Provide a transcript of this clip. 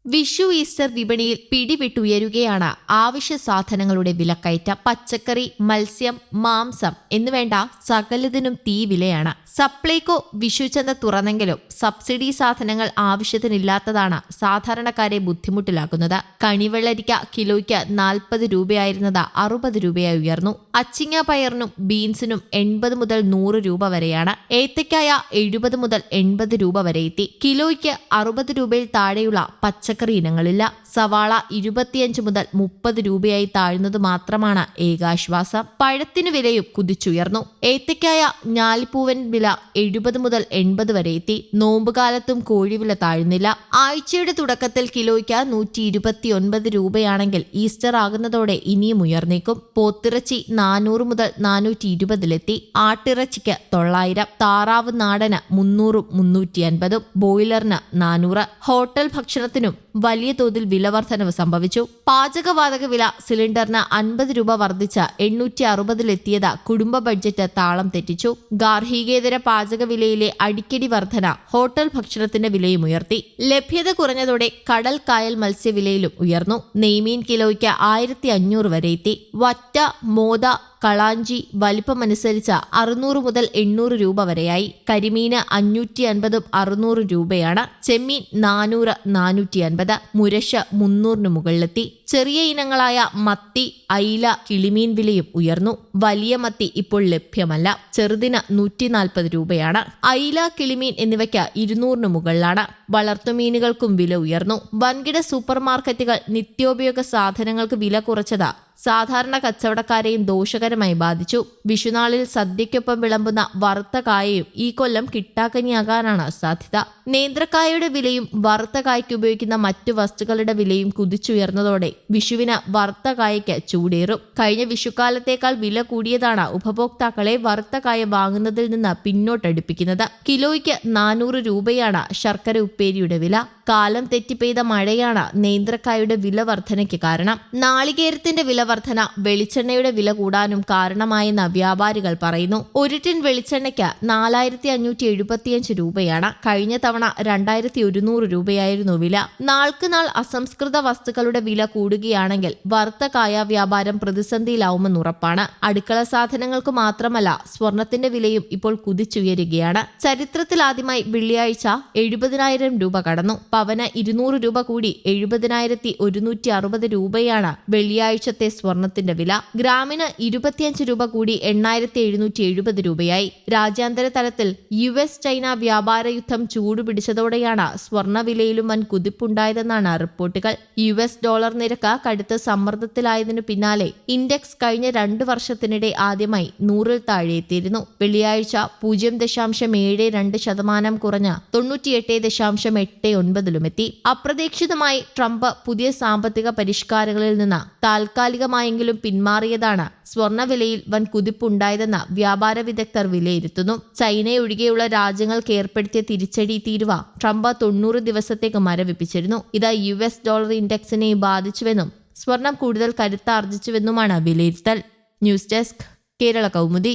Vishu Easter വിപണിയിൽ പിടിവിട്ടുയരുകയാണ് ആവശ്യ സാധനങ്ങളുടെ വിലക്കയറ്റം. പച്ചക്കറി, മത്സ്യം, മാംസം എന്നുവേണ്ട സകലതിനും തീ വിലയാണ്. സപ്ലൈകോ വിഷുചന്ത തുറന്നെങ്കിലും സബ്സിഡി സാധനങ്ങൾ ആവശ്യത്തിനില്ലാത്തതാണ് സാധാരണക്കാരെ ബുദ്ധിമുട്ടിലാക്കുന്നത്. കണിവെള്ളരിക്ക കിലോയ്ക്ക് 40 രൂപയായിരുന്നത് 60 രൂപയായി ഉയർന്നു. അച്ചിങ്ങ പയറിനും ബീൻസിനും 80 മുതൽ 100 രൂപ വരെയാണ്. ഏത്തക്കായ 70 മുതൽ 80 രൂപ വരെ എത്തി. കിലോയ്ക്ക് 60 രൂപയിൽ താഴെയുള്ള പച്ചക്കറി ഇനങ്ങളില്ല. സവാള 25 മുതൽ 30 രൂപയായി താഴ്ന്നത് മാത്രമാണ് ഏകാശ്വാസം. പഴത്തിനു വിലയും കുതിച്ചുയർന്നു. ഏത്തക്കായ ഞാലിപ്പൂവൻ വില 70 മുതൽ 80 വരെ എത്തി. നോമ്പുകാലത്തും കോഴിവില താഴ്ന്നില്ല. ആഴ്ചയുടെ തുടക്കത്തിൽ കിലോയ്ക്ക് 129 രൂപയാണെങ്കിൽ ഈസ്റ്റർ ആകുന്നതോടെ ഇനിയും ഉയർന്നേക്കും. പോത്തിറച്ചി 400 മുതൽ 420 ആട്ടിറച്ചിക്ക് 900, താറാവ് നാടന് 300, 350, ബോയിലറിന് 400. ഹോട്ടൽ ഭക്ഷണത്തിനും വലിയ തോതിൽ വിലവർധനവ് സംഭവിച്ചു. പാചകവാതക വില സിലിണ്ടറിന് 50 രൂപ വർദ്ധിച്ച് 860 കുടുംബ ബഡ്ജറ്റ് താളം തെറ്റിച്ചു. ഗാർഹികേതര പാചക വിലയിലെ അടിക്കടി വർധന ഹോട്ടൽ ഭക്ഷണത്തിന്റെ വിലയും ഉയർത്തി. ലഭ്യത കുറഞ്ഞതോടെ കടൽ കായൽ മത്സ്യവിലയിലും ഉയർന്നു. നെയ്മീൻ കിലോയ്ക്ക് 1500 വരെ എത്തി. വറ്റ, മോത, കളാഞ്ചി വലിപ്പമനുസരിച്ച് 600 മുതൽ 800 രൂപ വരെയായി. കരിമീന് 550, 600 രൂപയാണ്. ചെമ്മീൻ 400, 450. മുരശ് 300 മുകളിലെത്തി. ചെറിയ ഇനങ്ങളായ മത്തി, അയില, കിളിമീൻ വിലയും ഉയർന്നു. വലിയ മത്തി ഇപ്പോൾ ലഭ്യമല്ല. ചെറുതിന് 140 രൂപയാണ്. അയില, കിളിമീൻ എന്നിവയ്ക്ക് 200 മുകളിലാണ്. വളർത്തുമീനുകൾക്കും വില ഉയർന്നു. വൻകിട സൂപ്പർ മാർക്കറ്റുകൾ നിത്യോപയോഗ സാധനങ്ങൾക്ക് വില കുറച്ചത് സാധാരണ കച്ചവടക്കാരെയും ദോഷകരമായി ബാധിച്ചു. വിഷുനാളിൽ സദ്യയ്ക്കൊപ്പം വിളമ്പുന്ന വറുത്ത കായയും ഈ കൊല്ലം കിട്ടാക്കനിയാകാനാണ് സാധ്യത. നേന്ത്രക്കായയുടെ വിലയും വറുത്ത കായ്ക്ക് ഉപയോഗിക്കുന്ന മറ്റു വസ്തുക്കളുടെ വിലയും കുതിച്ചുയർന്നതോടെ വിഷുവിന് വറുത്ത കായയ്ക്ക് ചൂടേറും. കഴിഞ്ഞ വിഷുക്കാലത്തേക്കാൾ വില കൂടിയതാണ് ഉപഭോക്താക്കളെ വറുത്ത കായ വാങ്ങുന്നതിൽ നിന്ന് പിന്നോട്ടടുപ്പിക്കുന്നത്. കിലോയ്ക്ക് 400 രൂപയാണ് ശർക്കര ഉപ്പേരിയുടെ വില. കാലം തെറ്റിപ്പെയ്ത മഴയാണ് നേന്ത്രക്കായുടെ വില വർധനയ്ക്ക് കാരണം. നാളികേരത്തിന്റെ വില വർധന വെളിച്ചെണ്ണയുടെ വില കൂടാനും കാരണമായെന്ന് വ്യാപാരികൾ പറയുന്നു. ഒരു ടിൻ വെളിച്ചെണ്ണയ്ക്ക് 4575 രൂപയാണ്. കഴിഞ്ഞ തവണ 2100 രൂപയായിരുന്നു വില. നാൾക്ക് നാൾ അസംസ്കൃത വസ്തുക്കളുടെ വില കൂടുകയാണെങ്കിൽ വറുത്ത കായ വ്യാപാരം പ്രതിസന്ധിയിലാവുമെന്ന് ഉറപ്പാണ്. അടുക്കള സാധനങ്ങൾക്ക് മാത്രമല്ല സ്വർണത്തിന്റെ വിലയും ഇപ്പോൾ കുതിച്ചുയരുകയാണ്. ചരിത്രത്തിലാദ്യമായി വെള്ളിയാഴ്ച 70,000 രൂപ കടന്നു. പവന് 200 രൂപ കൂടി 70,160 രൂപയാണ് വെള്ളിയാഴ്ചത്തെ സ്വർണത്തിന്റെ വില. ഗ്രാമിന് 25 രൂപ കൂടി 8,770 രൂപയായി. രാജ്യാന്തര തലത്തിൽ US ചൈന വ്യാപാര യുദ്ധം ചൂടുപിടിച്ചതോടെയാണ് സ്വർണ്ണ വിലയിലും വൻ കുതിപ്പുണ്ടായതെന്നാണ് റിപ്പോർട്ടുകൾ. US ഡോളർ നിരക്ക് കടുത്ത സമ്മർദ്ദത്തിലായതിനു പിന്നാലെ ഇൻഡെക്സ് കഴിഞ്ഞ 2 വർഷത്തിനിടെ ആദ്യമായി 100-ൽ താഴെ എത്തിയിരുന്നു. വെള്ളിയാഴ്ച 0.72% കുറഞ്ഞ് 98.89 എത്തി. അപ്രതീക്ഷിതമായി ട്രംപ് പുതിയ സാമ്പത്തിക പരിഷ്കാരങ്ങളിൽ നിന്ന് താൽക്കാലികമായെങ്കിലും പിന്മാറിയതാണ് സ്വർണ്ണവിലയിൽ വൻ കുതിപ്പുണ്ടായതെന്ന് വ്യാപാര വിദഗ്ധർ വിലയിരുത്തുന്നു. ചൈനയൊഴികെയുള്ള രാജ്യങ്ങൾക്ക് ഏർപ്പെടുത്തിയ തിരിച്ചടി തീരുവ ട്രംപ് 90 ദിവസത്തേക്ക് മരവിപ്പിച്ചിരുന്നു. ഇത് US ഡോളർ ഇൻഡെക്സിനെ ബാധിച്ചുവെന്നും സ്വർണം കൂടുതൽ കരുത്താർജിച്ചുവെന്നുമാണ് വിലയിരുത്തൽ. News desk, Kerala Kaumudi.